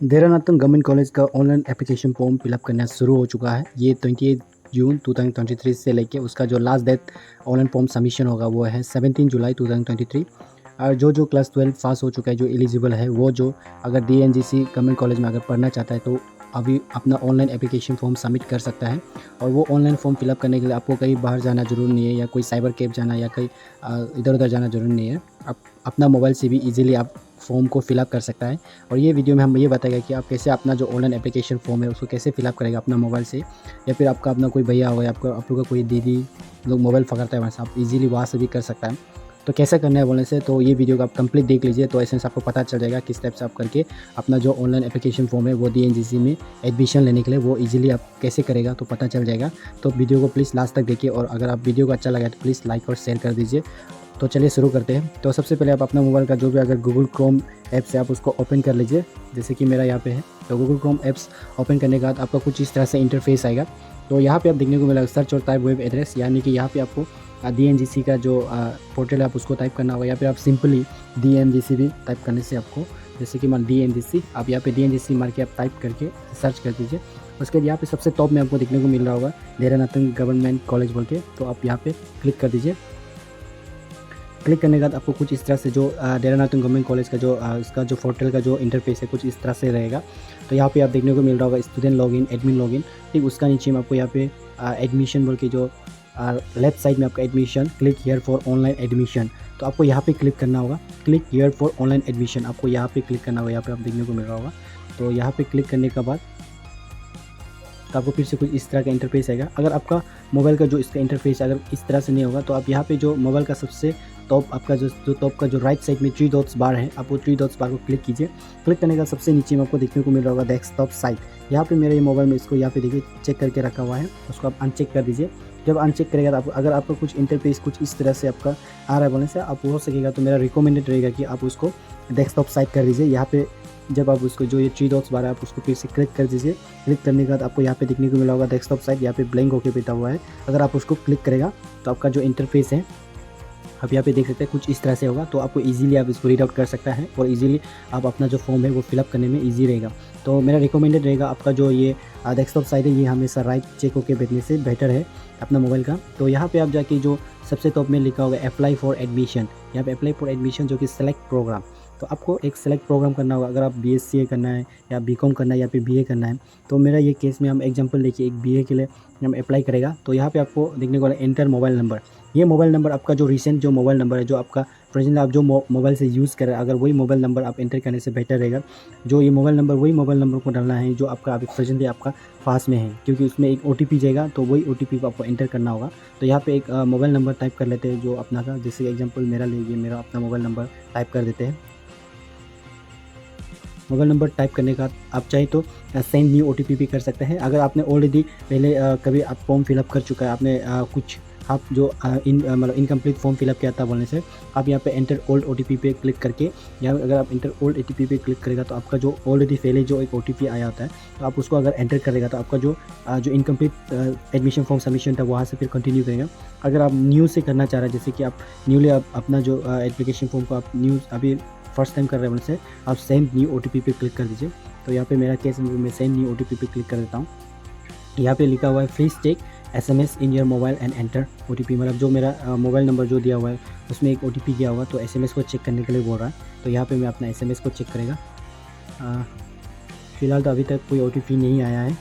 Dehradun government college का online application form fill up करना शुरू हो चुका है। ये 28 जून 2023 से लेके उसका जो last date online form submission होगा वो है 17 जुलाई 2023। और जो क्लास 12 पास हो चुका है, जो एलिजिबल है, वो जो अगर DNGC गवर्नमेंट कॉलेज में अगर पढ़ना चाहता है तो अभी अपना ऑनलाइन एप्लीकेशन फॉर्म सबमिट कर सकता है। और वो ऑनलाइन फॉर्म फिलअप करने के लिए आपको कहीं बाहर जाना ज़रूरी नहीं है, या कोई साइबर कैफ़े जाना, या कहीं इधर उधर जाना ज़रूरी नहीं है। आप अपना मोबाइल से भी इजीली आप फॉर्म को फिलअप कर सकता है। और ये वीडियो में हम ये बताएगा कि आप कैसे अपना जो ऑनलाइन एप्लीकेशन फॉर्म है उसको कैसे फिलअप करेगा अपना मोबाइल से, या फिर आपका अपना कोई भैया हो या आपका आप लोग का कोई दीदी लोग मोबाइल पकड़ता है वहाँ से आप इजीली वहाँ से भी कर सकता है। तो कैसे करना है बोलने से, तो ये वीडियो को आप कंप्लीट देख लीजिए, तो ऐसे आपको पता चल जाएगा किस टाइप से आप करके अपना जो ऑनलाइन एप्लीकेशन फॉर्म है वो DNGC में एडमिशन लेने के लिए वो इजीली आप कैसे करेगा तो पता चल जाएगा। तो वीडियो को प्लीज़ लास्ट तक देखिए, और अगर आप वीडियो को अच्छा लगा तो प्लीज़ लाइक और शेयर कर दीजिए। तो चलिए शुरू करते हैं। तो सबसे पहले आप अपना मोबाइल का जो भी अगर गूगल क्रोम ऐप से आप उसको ओपन कर लीजिए, जैसे कि मेरा यहाँ पे है। तो गूगल क्रोम ऐप्स ओपन करने के बाद आपका कुछ इस तरह से इंटरफेस आएगा। तो यहाँ पे आप देखने को मिलेगा सर्च और टाइप वेब एड्रेस, यानी कि यहाँ पे आपको DNGC का जो पोर्टल है आप उसको टाइप करना होगा, या फिर आप सिंपली DNGC भी टाइप करने से आपको, जैसे कि मान DNGC, आप यहाँ पे DNGC मार के आप टाइप करके सर्च कर दीजिए। उसके बाद यहाँ पे सबसे टॉप में आपको देखने को मिल रहा होगा देहरादून गवर्नमेंट कॉलेज बोल के, तो आप यहाँ पे क्लिक कर दीजिए। क्लिक करने के बाद आपको कुछ इस तरह से जो देहरादून गवर्नमेंट कॉलेज का जो उसका जो पोर्टल का जो इंटरफेस है कुछ इस तरह से रहेगा। तो यहाँ पे आप देखने को मिल रहा होगा स्टूडेंट लॉगिन, एडमिन लॉगिन, ठीक उसका नीचे में आपको यहाँ पे एडमिशन बोल के जो लेफ्ट साइड में आपका admission, click here for online admission, तो आपको यहाँ पे क्लिक करना होगा। Click here for online admission आपको यहाँ पे क्लिक करना होगा, यहाँ पे आप देखने को मिल रहा होगा। तो यहाँ पे क्लिक करने के बाद तो आपको फिर से कुछ इस तरह का इंटरफेस आएगा। अगर आपका मोबाइल का जो इसका इंटरफेस अगर इस तरह से नहीं होगा तो आप यहाँ पे जो मोबाइल का सबसे टॉप आपका जो टॉप का जो राइट साइड में 3 डॉट्स बार है, आप वो 3 डॉट्स बार को क्लिक कीजिए। क्लिक करने का सबसे नीचे में आपको देखने को मिल रहा होगा डेस्कटॉप साइट। यहाँ पे मेरे ये मोबाइल में इसको यहाँ पे देखिए चेक करके रखा हुआ है, उसको आप अनचेक कर दीजिए। जब अनचेक करेगा तो आप अगर आपका कुछ इंटरफेस कुछ इस तरह से आपका आ रहा है बोलने से, आप हो सकेगा तो मेरा रिकमेंडेड रहेगा कि आप उसको डेस्कटॉप साइट कर दीजिए। यहाँ पे जब आप उसको जो ये 3 डॉट्स बार है आप उसको फिर से क्लिक कर दीजिए। क्लिक करने के बाद आपको यहाँ पे देखने को मिला होगा डेस्कटॉप साइट, यहाँ पे ब्लैंक होकर बैठा हुआ है। अगर आप उसको क्लिक करेगा तो आपका जो इंटरफेस है आप यहाँ पे देख सकते हैं कुछ इस तरह से होगा। तो आपको इजीली आप इसको रीड आउट कर सकता है, और इजीली आप अपना जो फॉर्म है वो फिलअप करने में इजी रहेगा। तो मेरा रिकमेंडेड रहेगा आपका जो ये डेस्कटॉप साइट है ये हमेशा राइट चेक होकर बैठने से बेटर है अपना मोबाइल का। तो यहाँ पे आप जाके जो सबसे टॉप में लिखा होगा अप्लाई फॉर एडमिशन, यहाँ पे अप्लाई फॉर एडमिशन जो कि सेलेक्ट प्रोग्राम, तो आपको एक सेलेक्ट प्रोग्राम करना होगा। अगर आप BSc करना है या BCom करना है या फिर BA करना है, तो मेरा ये केस में हम एग्जांपल देखिए एक BA के लिए हम अप्लाई करेगा। तो यहाँ पे आपको देखने को मिला एंटर मोबाइल नंबर। ये मोबाइल नंबर आपका जो रिसेंट जो मोबाइल नंबर है, जो आपका प्रेजेंट आप जो मोबाइल से यूज़ कर रहे हैं, अगर वही मोबाइल नंबर आप एंटर करने से बेटर रहेगा। जो ये मोबाइल नंबर वही मोबाइल नंबर को डालना है जो आपका अभी प्रेजेंटली आपका पास में है, क्योंकि उसमें एक OTP जाएगा, तो वही OTP को आपको एंटर करना होगा। तो यहाँ पे एक मोबाइल नंबर टाइप कर लेते हैं जो अपना का, जैसे एग्जांपल मेरा लीजिए, मेरा अपना मोबाइल नंबर टाइप कर देते हैं। मोबाइल नंबर टाइप करने का आप चाहे तो सेंड न्यू OTP भी कर सकते हैं। अगर आपने ऑलरेडी पहले कभी आप फॉर्म फिलअप कर चुका है, आपने कुछ आप जो मतलब इनकम्प्लीट फॉर्म फिलअप किया था बोलने से, आप यहाँ पे एंटर ओल्ड OTP पे क्लिक करके, या अगर आप एंटर ओल्ड OTP पे क्लिक करेगा तो आपका जो ऑलरेडी पहले जो एक OTP आया होता है, तो आप उसको अगर एंटर करेगा तो आपका जो इनकम्प्लीट एडमिशन फॉर्म सबमिशन था वहाँ से फिर कंटिन्यू करेगा। अगर आप न्यू से करना चाह रहे हैं, जैसे कि आप न्यूली आप अपना जो एप्लीकेशन फॉर्म को आप न्यू अभी फर्स्ट टाइम कर रहे हैं बोलने से, आप सेंड न्यू OTP पे क्लिक कर दीजिए। तो यहाँ पे मेरा केस में मैं सेंड न्यू OTP पे क्लिक कर देता हूँ। यहाँ पे लिखा हुआ है please take SMS in your mobile and enter OTP, मतलब जो मेरा मोबाइल नंबर जो दिया हुआ है उसमें एक OTP गया हुआ, तो SMS को चेक करने के लिए बोल रहा है। तो यहाँ पे मैं अपना SMS को चेक करेगा। फ़िलहाल तो अभी तक कोई OTP नहीं आया है।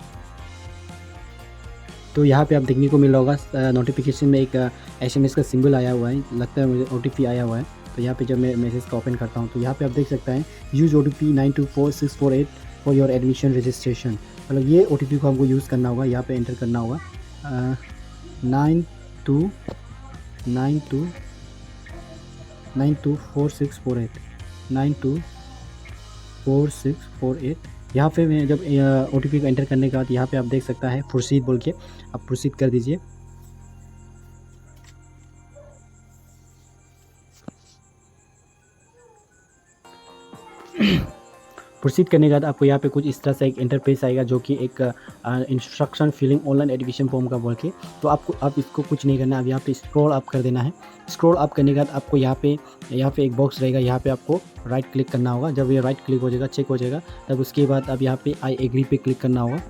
तो यहाँ पे आप देखने को मिल रहा होगा नोटिफिकेशन में एक SMS का सिंबल आया हुआ है, लगता है मुझे OTP आया हुआ है। तो यहाँ पे जब मैं मैसेज का ओपन करता हूँ तो यहाँ पे आप देख सकते हैं use OTP 924648 for your admission registration, मतलब ये OTP को हमको यूज़ करना होगा। यहाँ पे एंटर करना होगा 924648 924648। यहाँ पे मैं जब OTP को एंटर करने के बाद यहाँ पे आप देख सकता है प्रोसीड बोल के, आप प्रोसीड कर दीजिए। प्रोसीड करने के बाद आपको यहाँ पे कुछ इस तरह से एक इंटरफेस आएगा जो कि एक instruction filling online application form का बोल के। तो आप इसको कुछ नहीं करना, अब यहाँ पे स्क्रॉल अप कर देना है। स्क्रॉल अप करने के बाद आपको यहाँ पे एक बॉक्स रहेगा, यहाँ पे आपको राइट क्लिक करना होगा। जब ये राइट क्लिक हो जाएगा, चेक हो जाएगा, तब उसके बाद अब यहाँ पे आई एग्री पे क्लिक करना होगा।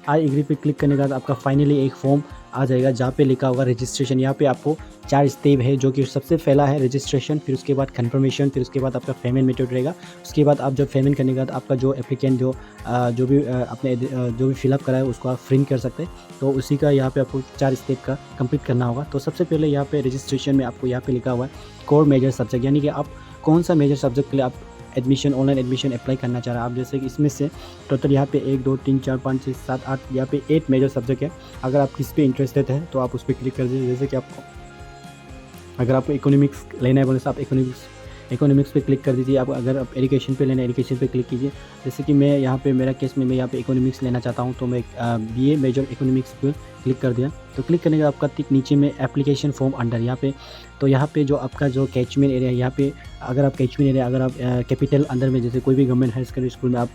आई एग्री पे क्लिक करने के बाद आपका फाइनली एक फॉर्म आ जाएगा जहाँ पे लिखा होगा रजिस्ट्रेशन। यहाँ पे आपको 4 स्टेप है, जो कि सबसे पहला है रजिस्ट्रेशन, फिर उसके बाद कंफर्मेशन, फिर उसके बाद आपका पेमेंट मेथड रहेगा। उसके बाद आप जब पेमेंट करने के बाद आपका जो एप्लीकेंट जो भी आपने जो भी फिलअप करा है उसको आप प्रिंट कर सकते हैं। तो उसी का यहाँ पे आपको 4 स्टेप का कंप्लीट करना होगा। तो सबसे पहले यहाँ पे रजिस्ट्रेशन में आपको यहाँ पे लिखा हुआ है कोर मेजर सब्जेक्ट, यानी कि आप कौन सा मेजर सब्जेक्ट के लिए आप एडमिशन ऑनलाइन एडमिशन अप्लाई करना चाह रहा है आप। जैसे कि इसमें से टोटल यहाँ पे 1 2 3 4 5 6 7 8 यहाँ पे 8 मेजर सब्जेक्ट है। अगर आप किस पे इंटरेस्टेड है तो आप उस पर क्लिक कर दीजिए। जैसे कि अगर आपको इकोनॉमिक्स लेना है बोले तो आप इकोनॉमिक्स पे क्लिक कर दीजिए। आप अगर आप एजुकेशन पे लेना है एजुकेशन पे क्लिक कीजिए। जैसे कि मैं यहाँ पे मेरा केस में मैं यहाँ पे इकोनॉमिक्स लेना चाहता हूँ, तो मैं BA मेजर इकोनॉमिक्स पे क्लिक कर दिया। तो क्लिक करने के बाद आपका ठीक नीचे में एप्लीकेशन फॉर्म अंडर यहाँ पे, तो यहाँ पे जो आपका जो कैचमेंट एरिया है, यहाँ पे अगर आप कैचमेंट एरिया अगर आप कैपिटल अंदर में जैसे कोई भी गवर्नमेंट हाई सेकेंडरी स्कूल में आप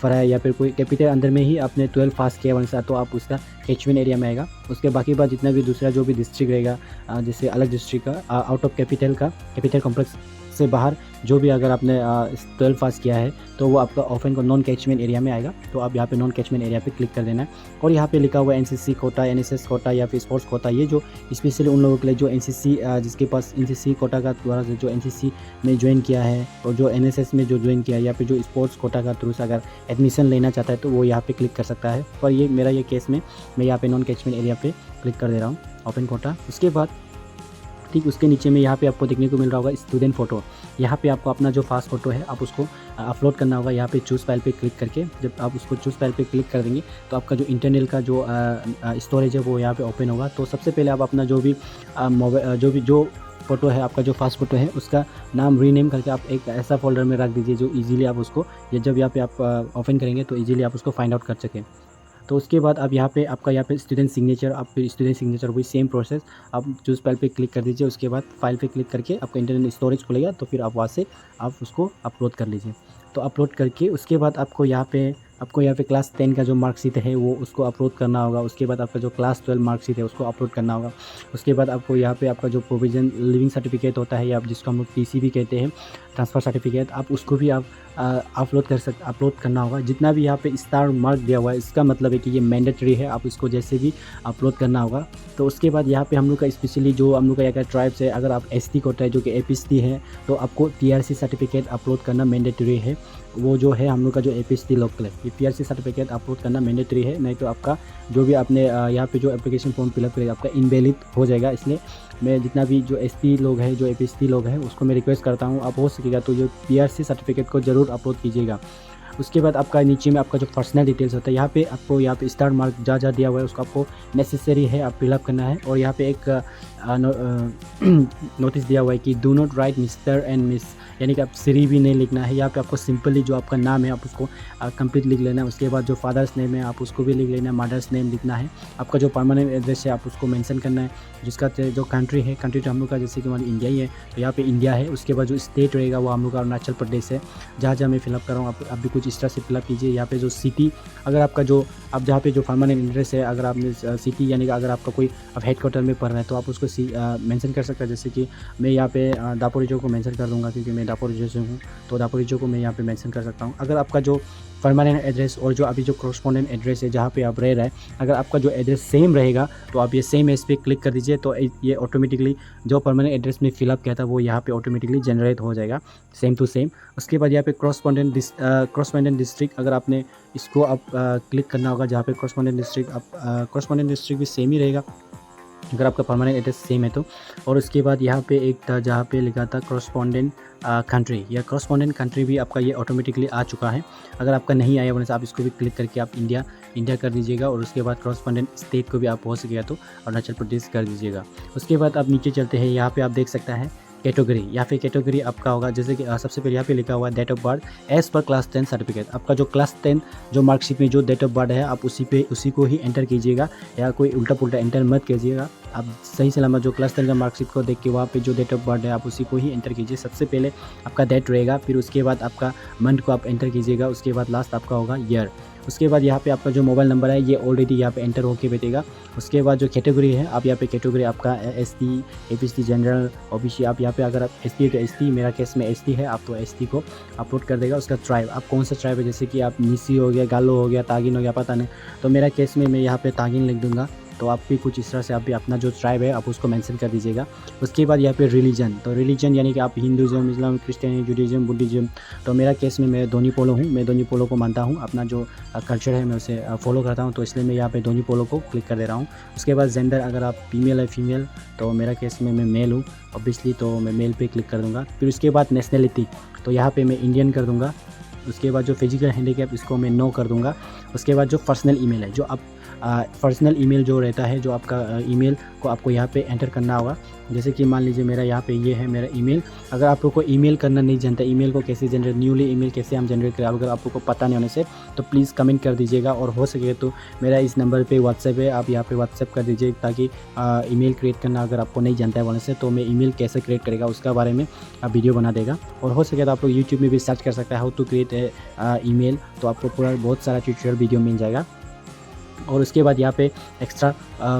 पढ़ा है या फिर कोई कैपिटल अंदर में ही आपने 12 पास किया वैसा, तो आप उसका कैचमेंट एरिया में आएगा। उसके बाकी बात जितना भी दूसरा जो भी डिस्ट्रिक्ट रहेगा, जैसे अलग डिस्ट्रिक्ट का आउट ऑफ कैपिटल कॉम्प्लेक्स से बाहर जो भी अगर आपने 12 पास किया है तो वो आपका ऑफन को नॉन कैचमेंट एरिया में आएगा। तो आप यहाँ पे नॉन कैचमेंट एरिया पे क्लिक कर देना है। और यहाँ पे लिखा हुआ है NCC कोटा, NSS कोटा या फिर स्पोर्ट्स कोटा, ये जो स्पेशली उन लोगों के लिए जो NCC जिसके पास NCC कोटा का द्वारा से जो NCC में ज्वाइन किया है और जो NSS में जो ज्वाइन किया है या फिर जो स्पोर्ट्स कोटा का थ्रू से अगर एडमिशन लेना चाहता है तो वो यहाँ पे क्लिक कर सकता है। पर ये मेरा ये केस में मैं यहाँ पे नॉन कैचमेंट एरिया पे क्लिक कर दे रहा हूँ, ओपन कोटा। उसके बाद ठीक उसके नीचे में यहाँ पे आपको देखने को मिल रहा होगा स्टूडेंट फ़ोटो। यहाँ पे आपको अपना जो पास फ़ोटो है आप उसको अपलोड करना होगा। यहाँ पे चूज़ फाइल पे क्लिक करके जब आप उसको चूज़ फाइल पे क्लिक कर देंगे तो आपका जो इंटरनल का जो स्टोरेज है वो यहाँ पे ओपन होगा। तो सबसे पहले आप अपना जो फ़ोटो है, आपका जो फास्ट फ़ोटो है उसका नाम रीनेम करके आप एक ऐसा फोल्डर में रख दीजिए जो इजीली आप उसको जब यहाँ पे आप ओपन करेंगे तो इजीली आप उसको फाइंड आउट कर सकें। तो उसके बाद आप यहाँ पे आपका यहाँ पे स्टूडेंट सिग्नेचर, आप फिर स्टूडेंट सिग्नेचर वही सेम प्रोसेस आप चूज़ फाइल पे क्लिक कर दीजिए। उसके बाद फाइल पे क्लिक करके आपका इंटरनल स्टोरेज खुलेगा तो फिर आप वहाँ से आप उसको अपलोड कर लीजिए। तो अपलोड करके उसके बाद आपको यहाँ पे क्लास 10 का जो मार्कशीट है वो उसको अपलोड करना होगा। उसके बाद आपका जो क्लास 12 मार्कशीट है उसको अपलोड करना होगा। उसके बाद आपको यहाँ पे आपका जो प्रोविजन लिविंग सर्टिफिकेट होता है या जिसको हम लोग TC भी कहते हैं, ट्रांसफ़र सर्टिफिकेट, आप उसको भी आप अपलोड करना होगा। जितना भी यहाँ पे स्टार मार्क दिया हुआ है इसका मतलब है कि ये मैंडेटरी है, आप इसको जैसे भी अपलोड करना होगा। तो उसके बाद यहाँ पे हम लोग का स्पेशली जो हम लोग का यहाँ ट्राइब्स है, अगर आप ST कोटा है जो कि APST है तो आपको TRC सर्टिफिकेट अपलोड करना मैंडेटरी है। वो जो है हम लोग का जो APST लोकल है, ये PRC सर्टिफिकेट अपलोड करना मैंडेटरी है, नहीं तो आपका जो भी आपने यहाँ पे जो एप्लीकेशन फॉर्म फिलअप करेगा आपका इनवैलिड हो जाएगा। इसलिए मैं जितना भी जो ST लोग हैं, जो APST लोग हैं, उसको मैं रिक्वेस्ट करता हूँ आप हो सकेगा तो जो PRC सर्टिफिकेट को ज़रूर अपलोड कीजिएगा। उसके बाद आपका नीचे में आपका जो पर्सनल डिटेल्स होता है यहाँ पे स्टार मार्क जहाँ दिया हुआ है उसको आपको नेसेसरी है आप फिलअप करना है। और यहाँ पे एक नोटिस दिया हुआ है कि do not right mister and miss, यानी कि आप श्री भी नहीं लिखना है। यहाँ पे आपको सिंपली जो आपका नाम है आप उसको कंप्लीट लिख लेना है। उसके बाद जो फादर्स नेम है आप उसको भी लिख लेना है, मदर्स नेम लिखना है। आपका जो परमानेंट एड्रेस है आप उसको मेंशन करना है। जिसका जो कंट्री है, कंट्री तो हम लोग का जैसे कि हमारी इंडिया ही है तो यहाँ पे इंडिया है। उसके बाद जो स्टेट रहेगा वो हम लोग का अरुणाचल प्रदेश है। जहाँ मैं फिलअप कर रहा हूँ आप भी कुछ इस तरह से फिलअप कीजिए। यहाँ पे जो सिटी, अगर आपका जो आप जहाँ पे जो परमानेंट एड्रेस है, अगर आपने सिटी यानी कि अगर आपका कोई आप हेडक्वार्टर में पढ़ रहे हैं तो आप उसको मेंशन कर सकते हैं। जैसे कि मैं यहाँ पे दापोरिजो को मेंशन कर दूँगा क्योंकि मैं दापोरिजो से हूँ, तो दापोरिजो को मैं यहाँ पे मेंशन कर सकता हूँ। अगर आपका जो परमानेंट एड्रेस और जो अभी जो कॉरस्पॉन्डेंट एड्रेस है जहाँ पे आप रह रहे हैं, अगर आपका जो एड्रेस सेम रहेगा तो आप ये सेम एस पे क्लिक कर दीजिए। तो ये ऑटोमेटिकली जो परमानेंट एड्रेस में फिलअप किया था वो यहाँ पे ऑटोमेटिकली जनरेट हो जाएगा सेम टू सेम। उसके बाद यहाँ पे कॉरस्पॉन्डेंट डिस्ट्रिक्ट, अगर आपने इसको आप क्लिक करना होगा जहाँ पे कॉरस्पॉन्डेंट डिस्ट्रिक्ट भी सेम ही रहेगा अगर आपका परमानेंट एड्रेस सेम है तो। और उसके बाद यहाँ पे एक था जहाँ पे लिखा था कॉरस्पॉन्डेंट कंट्री, या कॉरस्पॉन्डेंट कंट्री भी आपका ये ऑटोमेटिकली आ चुका है। अगर आपका नहीं आया वरना आप इसको भी क्लिक करके आप इंडिया कर दीजिएगा। और उसके बाद कॉरस्पॉन्डेंट स्टेट को भी आप हो सकेगा तो अरुणाचल प्रदेश कर दीजिएगा। उसके बाद आप नीचे चलते हैं, यहाँ पे आप देख सकते हैं कैटेगरी, या फिर कैटेगरी आपका होगा जैसे कि सबसे पहले यहाँ पे लिखा हुआ है date of birth as per class 10 certificate. आपका जो क्लास 10 जो मार्कशीट में जो डेट ऑफ बर्थ है आप उसी को ही एंटर कीजिएगा, या कोई उल्टा पुल्टा एंटर मत कीजिएगा। आप सही सलामत जो क्लास 10 का मार्कशीट को देख के वहाँ पे जो डेट ऑफ बर्थ है आप उसी को ही एंटर कीजिए। सबसे पहले आपका डेट रहेगा, फिर उसके बाद आपका मंथ को आप एंटर कीजिएगा, उसके बाद लास्ट आपका होगा ईयर। उसके बाद यहाँ पे आपका जो मोबाइल नंबर है ये ऑलरेडी यहाँ पे एंटर होके बैठेगा। उसके बाद जो कैटेगरी है आप यहाँ पे कैटेगरी आपका एसटी, एपीसी, जनरल, ओबीसी, आप यहाँ पे अगर आप एसटी है तो एसटी, मेरा केस में एसटी है, आप तो एसटी को अपलोड कर देगा। उसका ट्राइब आप कौन सा ट्राइब है, जैसे कि आप निसी हो गया, गालो हो गया, तागिन हो गया, पता नहीं, तो मेरा केस में मैं यहाँ पे तागिन लिख दूँगा। तो आप भी कुछ इस तरह से आप भी अपना जो ट्राइब है आप उसको मेंशन कर दीजिएगा। उसके बाद यहाँ पे रिलीजन, तो रिलीजन यानी कि आप हिंदुज़म, इस्लाम, क्रिश्चियन, जुडिज़म, बुद्धिज़्म, तो मेरा केस में मैं दोनी पोलो हूँ, मैं दोनी पोलो को मानता हूँ, अपना जो कल्चर है मैं उसे फॉलो करता हूँ, तो इसलिए मैं यहाँ पे दोनी पोलो को क्लिक कर दे रहा हूँ। उसके बाद जेंडर, अगर आप फीमेल है फीमेल, तो मेरा केस में मैं मेल हूँ ऑब्वियसली, तो मैं मेल पे क्लिक कर दूँगा। फिर उसके बाद नेशनलिटी, तो यहाँ पे मैं इंडियन कर दूँगा। उसके बाद जो फिजिकल हैंडीकैप इसको मैं नो कर दूँगा। उसके बाद जो पर्सनल ईमेल है, जो आप पर्सनल ईमेल जो रहता है, जो आपका ईमेल को आपको यहाँ पे एंटर करना होगा। जैसे कि मान लीजिए मेरा यहाँ पे ये है मेरा ईमेल। अगर आप लोग को ईमेल करना नहीं जानता, ईमेल को कैसे जनरेट, न्यूली ईमेल कैसे हम जनरेट करें, अगर आप लोग को पता नहीं होने से तो प्लीज़ कमेंट कर दीजिएगा, और हो सके तो मेरा इस नंबर पे व्हाट्सएप है, आप यहाँ पे व्हाट्सएप कर दीजिए, ताकि ईमेल क्रिएट करना अगर आपको नहीं जानता है बोलने से, तो मैं ईमेल कैसे क्रिएट करेगा उसका बारे में वीडियो बना देगा। और हो सके तो आप लोग यूट्यूब में भी सर्च कर सकते हैं हाउ टू क्रिएट ईमेल, तो आपको पूरा बहुत सारा ट्यूटोरियल वीडियो मिल जाएगा। और उसके बाद यहाँ पे एक्स्ट्रा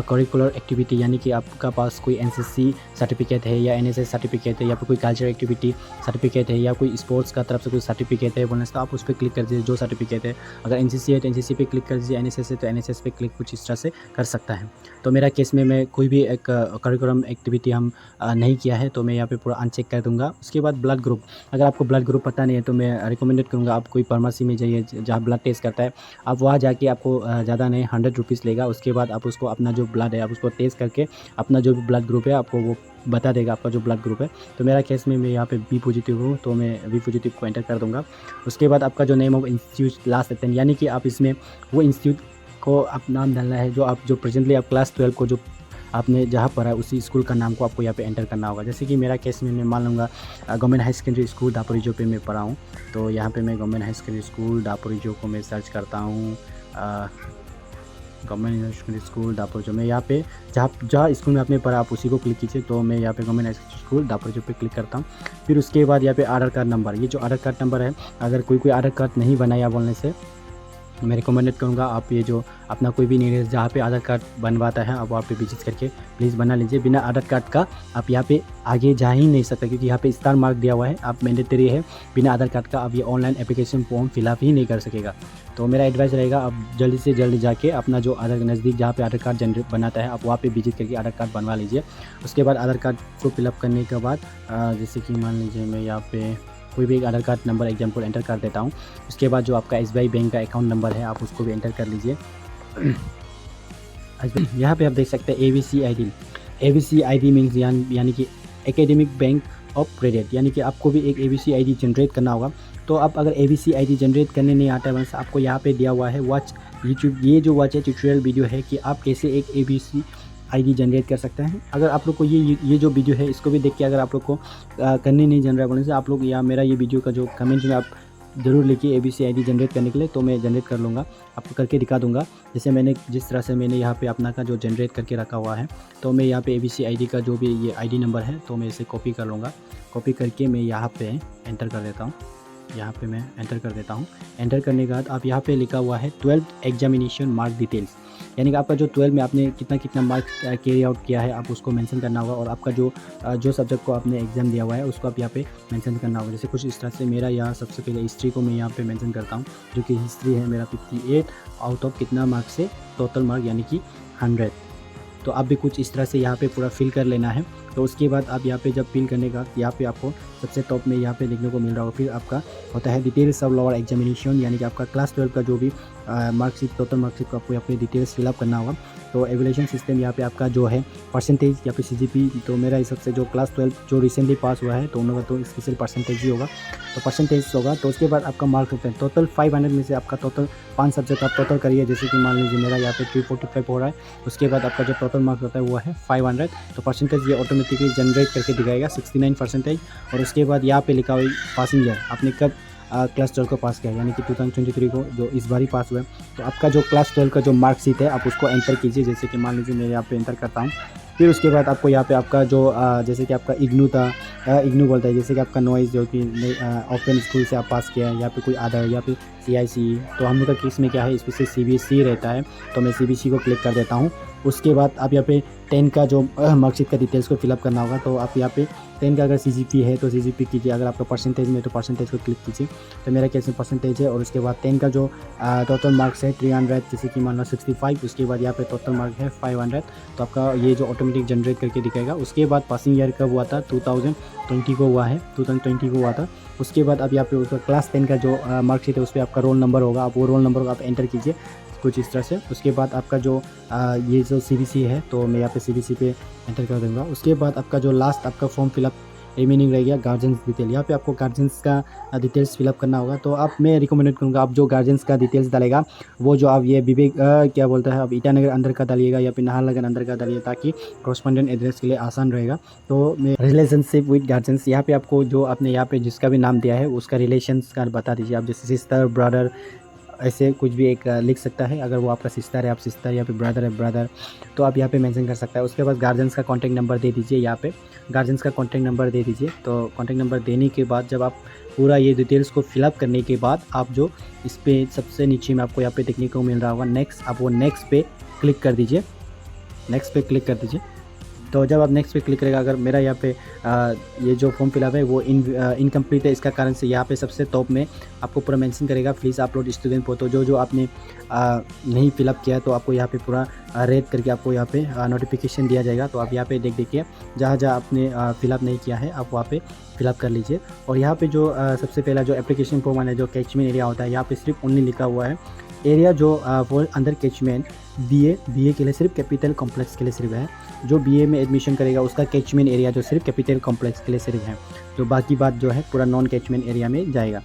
करिकुलर एक्टिविटी, यानी कि आपका पास कोई एनसीसी सर्टिफिकेट है या एनएसएस सर्टिफिकेट है, या फिर कोई कल्चरल एक्टिविटी सर्टिफिकेट है, या कोई स्पोर्ट्स का तरफ से कोई सर्टिफिकेट है बोलने से, तो आप उस पर क्लिक कर दीजिए जो सर्टिफिकेट है। अगर एनसीसी है तो एनसीसी पे क्लिक कर दीजिए, एनएसएस है तो एनएसएस पे क्लिक कुछ इस तरह से कर सकता है। तो मेरा केस में मैं कोई भी एक करिकुलम एक्टिविटी हम नहीं किया है, तो मैं यहाँ पे पूरा अनचेक कर दूँगा। उसके बाद ब्लड ग्रुप, अगर आपको ब्लड ग्रुप पता नहीं है तो मैं रिकमेंडेड करूँगा आप कोई फार्मेसी में जाइए जहाँ ब्लड टेस्ट करता है, आप वहाँ जाके आपको ज़्यादा नहीं 100 रुपीज़ लेगा। उसके बाद आप उसको अपना जो ब्लड है आप उसको टेस्ट करके अपना जो भी ब्लड ग्रुप है आपको वो बता देगा आपका जो ब्लड ग्रुप है। तो मेरा केस में मैं यहाँ पे बी पॉजिटिव हूँ, तो मैं बी पॉजिटिव को एंटर कर दूँगा। उसके बाद आपका जो name of institute last attend, यानी कि आप इसमें वो इंस्टीट्यूट को आप नाम डालना है जो प्रेजेंटली आप क्लास 12 को जो आपने जहाँ पढ़ा है उसी स्कूल का नाम को आपको यहाँ पे एंटर करना होगा। जैसे कि मेरा केस में मैं मान लूँगा government high secondary school Daporijo पे मैं पढ़ा हूँ, तो यहाँ पे मैं government high secondary school Daporijo को मैं सर्च करता हूँ। Government high secondary school Daporijo में यहाँ पे जहाँ स्कूल में आपने पढ़ा आप उसी को क्लिक कीजिए। तो मैं यहाँ पे government high secondary school Daporijo पे क्लिक करता हूँ। फिर उसके बाद यहाँ पे आधार कार्ड नंबर, ये जो आधार कार्ड नंबर है, अगर कोई आधार कार्ड नहीं बनाया बोलने से मैं रिकमेंडेड करूँगा आप ये जो अपना कोई भी नहीं जहाँ पे आधार कार्ड बनवाता है आप वहाँ पे विजिट करके प्लीज़ बना लीजिए। बिना आधार कार्ड का आप यहाँ पे आगे जा ही नहीं सकते, क्योंकि यहाँ पे स्टार मार्क दिया हुआ है, आप मैंडेटरी है, बिना आधार कार्ड का आप ये ऑनलाइन एप्लीकेशन फॉर्म फिलअप ही नहीं कर सकेगा। तो मेरा एडवाइस रहेगा आप जल्दी से जल्दी जाके अपना जो आधार नज़दीक जहाँ पे आधार कार्ड जनरेट बनाता है आप वहाँ पे विजिट करके आधार कार्ड बनवा लीजिए। उसके बाद आधार कार्ड को फिलअप करने के बाद जैसे कि मान लीजिए मैं यहाँ पे कोई भी एक आधार कार्ड नंबर एग्जाम्पल एंटर कर देता हूँ। उसके बाद जो आपका एसबीआई बैंक का अकाउंट नंबर है आप उसको भी एंटर कर लीजिए। यहाँ पे आप देख सकते हैं ABC ID. ABC ID means यानी कि एकेडमिक बैंक ऑफ क्रेडिट, यानी कि आपको भी एक एबीसी आईडी जनरेट करना होगा। तो आप अगर एबीसी आईडी जनरेट करने नहीं आता है वैसे आपको यहाँ पे दिया हुआ है वॉच यूट्यूब, ये जो वॉच है ट्यूटोरियल वीडियो है कि आप कैसे एक एबीसी आईडी जनरेट कर सकते हैं। अगर आप लोग को ये जो वीडियो है इसको भी देख के अगर आप लोग को करने नहीं जान रहा है बोलने से आप लोग या मेरा ये वीडियो का जो कमेंट में आप ज़रूर लिखिए एबीसी आईडी जनरेट करने के लिए, तो मैं जनरेट कर लूँगा, आपको करके दिखा दूँगा। जैसे मैंने जिस तरह से मैंने यहाँ पे अपना का जो जनरेट करके रखा हुआ है, तो मैं यहाँ पे एबीसी आईडी का जो भी ये आईडी नंबर है तो मैं इसे कॉपी कर लूँगा। कॉपी करके मैं यहाँ पे एंटर कर देता हूँ, यहाँ पे मैं एंटर कर देता हूँ। एंटर करने के बाद आप यहाँ पे लिखा हुआ है 12th एग्जामिनेशन मार्क डिटेल्स, यानी कि आपका जो 12 में आपने कितना मार्क कैरी आउट किया है आप उसको मेंशन करना होगा, और आपका जो सब्जेक्ट को आपने एग्ज़ाम दिया हुआ है उसको आप यहाँ पे मेंशन करना होगा। जैसे कुछ इस तरह से मेरा यहाँ सबसे पहले हिस्ट्री को मैं यहाँ पे मेंशन करता हूँ, जो कि हिस्ट्री है मेरा 58 आउट ऑफ कितना मार्क्स से टोटल मार्क यानी कि 100। तो आप भी कुछ इस तरह से यहाँ पे पूरा फिल कर लेना है। तो उसके बाद आप यहाँ पे जब फिल करने का यहाँ पे आपको सबसे टॉप में यहाँ पे देखने को मिल रहा होगा, फिर आपका होता है डिटेल्स ऑफ लोअर एग्जामिनेशन, यानी कि आपका क्लास 12 का जो भी मार्कशीट टोटल मार्कशीट को आपको यहाँ पे डिटेल्स फिलअप करना होगा। तो एवल्यूएशन सिस्टम यहाँ पे आपका जो है परसेंटेज या फिर सीजीपी, तो मेरा हिसाब से जो क्लास 12 जो रिसेंटली पास हुआ है तो उनका तो स्पेशल परसेंटेज ही होगा, तो परसेंटेज होगा। तो उसके बाद आपका मार्क्स होता है टोटल 500 में से आपका टोटल 5 सब्जेक्ट आप टोटल करिए। जैसे कि मान लीजिए मेरा यहाँ पे 345 हो रहा है, उसके बाद आपका जो टोटल मार्क्स होता है वो है 500, तो परसेंटेज ये ऑटोमेटिक ऑटोमेटिकली जनरेट करके दिखाएगा 69%। और उसके बाद यहाँ पे लिखा हुआ पासिंग ईयर, आपने कब क्लास 12 को पास किया, यानी कि 2023 को जो इस बार ही पास हुआ है। तो आपका जो क्लास 12 का जो मार्कशीट है आप उसको एंटर कीजिए, जैसे कि मान लीजिए मैं यहाँ पे एंटर करता हूँ। फिर उसके बाद आपको यहाँ पे आपका जो जैसे कि आपका इग्नू था, इग्नू बोलता है, जैसे कि आपका नॉइज़ जो कि ओपन स्कूल से आप पास किया है, या फिर कोई आधा या फिर CICE। तो हम लोग का केस में क्या है, इसमें से CBSE रहता है, तो मैं CBSE को क्लिक कर देता हूँ। उसके बाद आप यहाँ पे 10 का जो मार्कशीट का डिटेल्स को फिलअप करना होगा। तो आप यहाँ पे 10 का अगर CGP है तो CGP कीजिए, अगर आपका परसेंटेज में तो परसेंटेज को क्लिक कीजिए। तो मेरा केस में परसेंटेज है। और उसके बाद 10 का जो टोटल मार्क्स है 300, जैसे कि मान लो 65। उसके बाद यहाँ पे टोटल मार्क है 500। तो आपका ये जो ऑटोमेटिक जनरेट करके दिखाएगा। उसके बाद पासिंग ईयर कब हुआ था, 2020 को हुआ है, 2020 को हुआ था। उसके बाद अब यहाँ पे उसका क्लास 10 का जो मार्कशीट है उस पर आपका रोल नंबर होगा, आप वो रोल नंबर को आप एंटर कीजिए कुछ इस तरह से। उसके बाद आपका जो ये जो CBC है, तो मैं यहाँ पे CBC पे एंटर कर दूँगा। उसके बाद आपका जो लास्ट आपका फॉर्म फिलअप रिमेनिंग रह गया गार्जियंस डिटेल, यहाँ पे आपको गार्जियंस का डिटेल्स फिलअप करना होगा। तो आप मैं रिकमेंड करूँगा आप जो गार्जियंस का डिटेल्स डालेगा वो जो आप ये विवेक क्या बोलता है, आप ईटानगर अंदर का डालिएगा या फिर नाहरलगुन अंदर का डालिए, ताकि कॉरस्पॉन्डेंट एड्रेस के लिए आसान रहेगा। तो मैं रिलेशनशिप विद गार्जियंस, यहाँ पे आपको जो आपने यहाँ पे जिसका भी नाम दिया है उसका रिलेशंस का बता दीजिए। आप जैसे सिस्टर, ब्रदर, ऐसे कुछ भी एक लिख सकता है। अगर वो आपका सिस्टर है आप सिस्टर, या फिर ब्रदर है ब्रदर, तो आप यहाँ पे मेंशन कर सकता है। उसके बाद गार्जियंस का कॉन्टैक्ट नंबर दे दीजिए, यहाँ पे गार्जियंस का कॉन्टैक्ट नंबर दे दीजिए। तो कॉन्टैक्ट नंबर देने के बाद जब आप पूरा ये डिटेल्स को फिलअप करने के बाद आप जो इस पर सबसे नीचे में आपको यहाँ पे देखने को मिल रहा होगा नेक्स्ट, आप वो नेक्स्ट पे क्लिक कर दीजिए, नेक्स्ट पे क्लिक कर दीजिए। तो जब आप नेक्स्ट पे क्लिक करेगा, अगर मेरा यहाँ पे ये जो फॉर्म फिलअप है वो इनकम्प्लीट है, इसका कारण से यहाँ पे सबसे टॉप में आपको पूरा मेंशन करेगा प्लीज़ अपलोड स्टूडेंट फोटो। जो आपने नहीं फिलअप किया तो आपको यहाँ पे पूरा रेड करके आपको यहाँ पे नोटिफिकेशन दिया जाएगा। तो आप यहाँ पे देख देखिए जहाँ आपने फिलअप नहीं किया है आप वहाँ पे फिलअप कर लीजिए। और यहाँ पे जो सबसे पहला जो एप्लीकेशन फॉर्म है, जो कैचमेंट एरिया होता है, यहाँ पे सिर्फ ओनली लिखा हुआ है एरिया जो वो अंडर कैचमेंट BA के लिए सिर्फ कैपिटल कॉम्प्लेक्स के लिए सिर्फ है। जो BA में एडमिशन करेगा उसका कैचमेंट एरिया जो सिर्फ कैपिटल कॉम्प्लेक्स के लिए सिर्फ है। तो बाकी बात जो है पूरा नॉन कैचमेंट एरिया में जाएगा।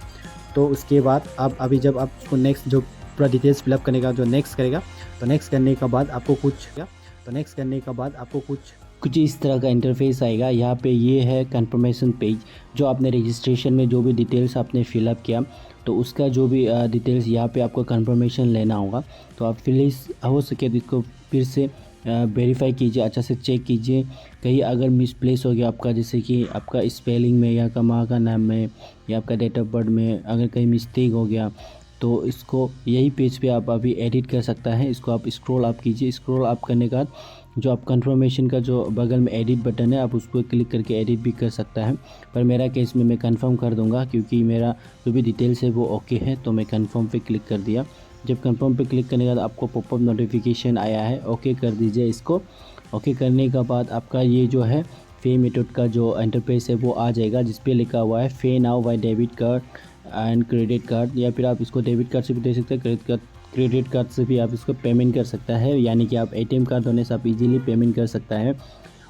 तो उसके बाद आप अभी जब आप उसको नेक्स्ट जो पूरा डिटेल्स फिलअप करने का जो नेक्स्ट करेगा, तो नेक्स्ट करने के बाद आपको कुछ इस तरह का इंटरफेस आएगा। यहाँ पे ये है कंफर्मेशन पेज, जो आपने रजिस्ट्रेशन में जो भी डिटेल्स आपने फिलअप किया तो उसका जो भी डिटेल्स यहाँ पे आपको कंफर्मेशन लेना होगा। तो आप प्लीज़ हो सके तो इसको फिर से वेरीफाई कीजिए, अच्छा से चेक कीजिए कहीं अगर मिसप्लेस हो गया आपका, जैसे कि आपका स्पेलिंग में या माँ का नाम में या आपका डेट ऑफ बर्थ में अगर कहीं मिस्टेक हो गया तो इसको यही पेज पे आप अभी एडिट कर सकता है। इसको आप स्क्रॉल अप कीजिए, स्क्रॉल अप करने के बाद जो आप कंफर्मेशन का जो बगल में एडिट बटन है आप उसको क्लिक करके एडिट भी कर सकता है। पर मेरा केस में मैं कंफर्म कर दूंगा क्योंकि मेरा जो भी डिटेल्स है वो ओके है, तो मैं कंफर्म पे क्लिक कर दिया। जब कंफर्म पे क्लिक करने के बाद आपको पॉपअप नोटिफिकेशन आया है, ओके कर दीजिए इसको। ओके करने के बाद आपका ये जो है पे मेथड का जो इंटरफेस है वो आ जाएगा, जिस पे लिखा हुआ है pay now by debit card and credit card, या फिर आप इसको डेबिट कार्ड से भी दे सकते हैं, क्रेडिट कार्ड से भी आप इसको पेमेंट कर सकता है, यानी कि आप ATM कार्ड होने से आप इजीली पेमेंट कर सकता है।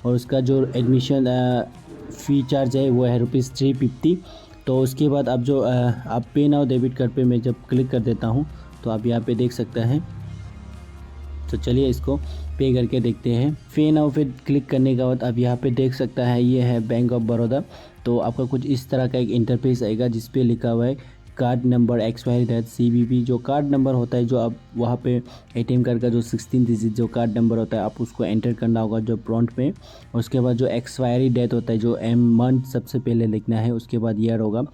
और उसका जो एडमिशन फ़ी चार्ज है वो है ₹350। तो उसके बाद आप जो आप पे नाउ डेबिट कार्ड पे मैं जब क्लिक कर देता हूँ तो आप यहाँ पे देख सकते हैं। तो चलिए इसको पे करके देखते हैं। पे नाउ पे क्लिक करने के बाद आप यहाँ पे देख सकता है ये है बैंक ऑफ बड़ौदा। तो आपका कुछ इस तरह का एक इंटरफेस आएगा जिस पे लिखा हुआ है कार्ड नंबर XYZ जो कार्ड नंबर होता है, जो आप वहाँ पे ATM कार्ड का जो 16 डिजिट जो कार्ड नंबर होता है आप उसको एंटर करना होगा जो प्रॉम्प्ट में। उसके बाद जो एक्सपायरी डेट होता है जो मंथ सबसे पहले लिखना है, उसके बाद ईयर होगा।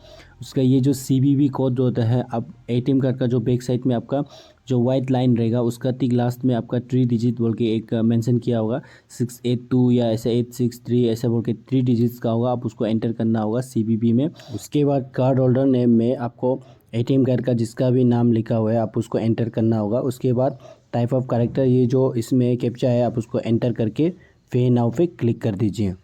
उसका ये जो CVV कोड जो होता है आप ATM कार्ड का जो बैक साइड में आपका जो वाइट लाइन रहेगा उसका ठीक लास्ट में आपका 3 डिजिट बोल के एक मेंशन किया होगा, 682 या ऐसे 863 ऐसे बोल के 3 डिजिट्स का होगा, आप उसको एंटर करना होगा CVV में। उसके बाद कार्ड होल्डर नेम में आपको ATM कार्ड का जिसका भी नाम लिखा हुआ है आप उसको एंटर करना होगा। उसके बाद टाइप ऑफ कैरेक्टर ये जो इसमें कैप्चा है आप उसको एंटर करके पे नाउ पे क्लिक कर दीजिए।